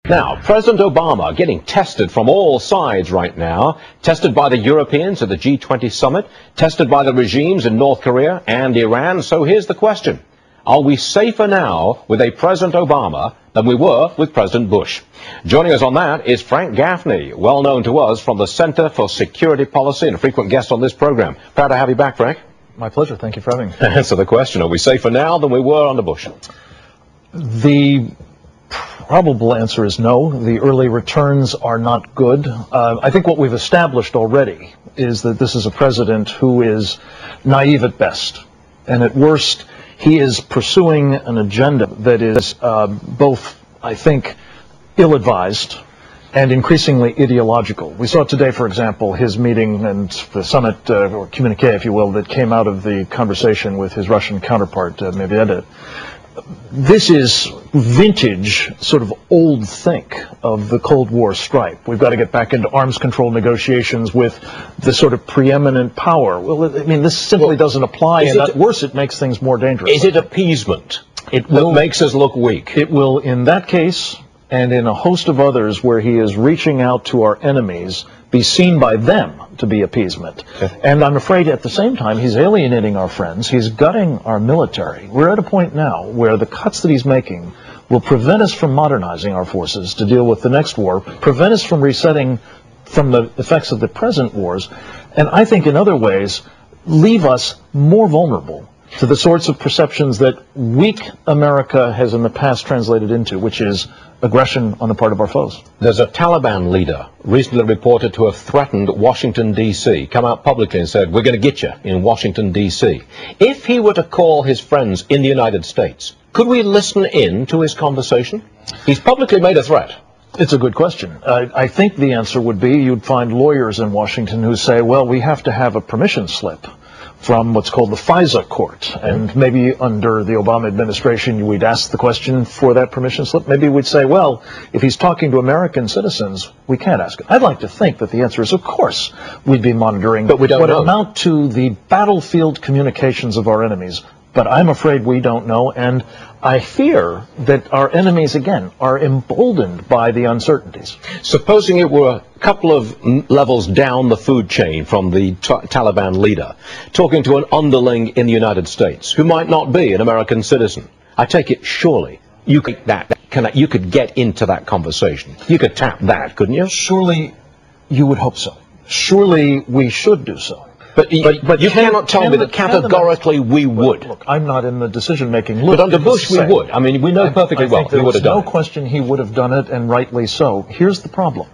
Now, President Obama getting tested from all sides right now, tested by the Europeans at the G20 summit, tested by the regimes in North Korea and Iran. So here's the question. Are we safer now with a President Obama than we were with President Bush? Joining us on that is Frank Gaffney, well known to us from the Center for Security Policy and a frequent guest on this program. Proud to have you back, Frank. My pleasure. Thank you for having me. Answer the question. Are we safer now than we were under Bush? The probable answer is no. The early returns are not good. I think what we've established already is that this is a president who is naive at best, and at worst, he is pursuing an agenda that is both, I think, ill-advised and increasingly ideological. We saw today, for example, his meeting and the summit, or communique, if you will, that came out of the conversation with his Russian counterpart, Medvedev. This is vintage, sort of old think of the Cold War stripe. We've got to get back into arms control negotiations with the sort of preeminent power. Well, I mean, this simply doesn't apply, and at worse, it makes things more dangerous. Is it appeasement that makes us look weak? It will, in that case, and in a host of others where he is reaching out to our enemies, be seen by them to be appeasement. Okay. And I'm afraid at the same time he's alienating our friends, he's gutting our military. We're at a point now where the cuts that he's making will prevent us from modernizing our forces to deal with the next war, prevent us from resetting from the effects of the present wars, and I think in other ways leave us more vulnerable to the sorts of perceptions that weak America has in the past translated into, which is aggression on the part of our foes. There's a Taliban leader recently reported to have threatened Washington, D.C., come out publicly and said, we're going to get you in Washington, D.C. If he were to call his friends in the United States, could we listen in to his conversation? He's publicly made a threat. It's a good question. I think the answer would be you'd find lawyers in Washington who say, well, we have to have a permission slip from what's called the Fisa Court. And maybe under the Obama administration, we'd ask the question for that permission slip. Maybe we'd say, well, if he's talking to American citizens, we can't ask it. I'd like to think that the answer is, of course, we'd be monitoring. But we don't know. What amount to the battlefield communications of our enemies. But I'm afraid we don't know, and I fear that our enemies, again, are emboldened by the uncertainties. Supposing it were a couple of levels down the food chain from the Taliban leader, talking to an underling in the United States, who might not be an American citizen, I take it surely you could you could get into that conversation. You could tap that, couldn't you? Surely you would hope so. Surely we should do so. But you cannot tell me that categorically we would. Look, I'm not in the decision-making. But under Bush we would. I mean, we know perfectly well he would have done it. There's no question he would have done it, and rightly so. Here's the problem,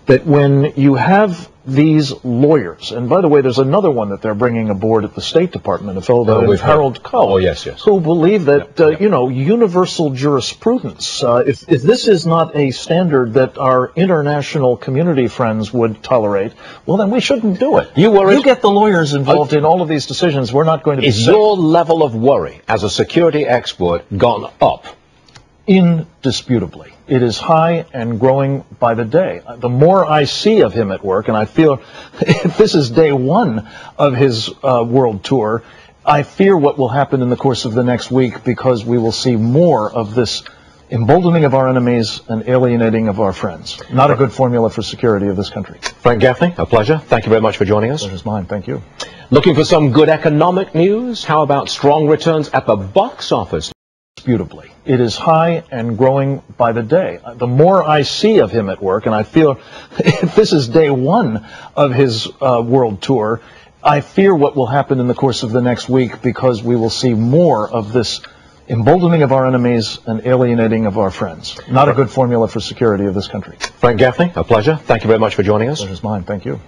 that when you have these lawyers, and by the way, there's another one that they're bringing aboard at the State Department, a fellow named Harold Koh, who believe that, you know, universal jurisprudence, if this is not a standard that our international community friends would tolerate, well, then we shouldn't do it. You get the lawyers involved in all of these decisions, we're not going to be safe. Is your level of worry as a security expert gone up? Indisputably. It is high and growing by the day. The more I see of him at work, and I feel if this is day one of his world tour, I fear what will happen in the course of the next week, because we will see more of this emboldening of our enemies and alienating of our friends. Not a good formula for security of this country. Frank Gaffney, a pleasure. Thank you very much for joining us. Pleasure's mine. Thank you. Looking for some good economic news? How about strong returns at the box office? Indisputably. It is high and growing by the day. The more I see of him at work, and I feel if this is day one of his world tour, I fear what will happen in the course of the next week, because we will see more of this emboldening of our enemies and alienating of our friends. Not a good formula for security of this country. Frank Gaffney, a pleasure. Thank you very much for joining us. Pleasure's mine. Thank you.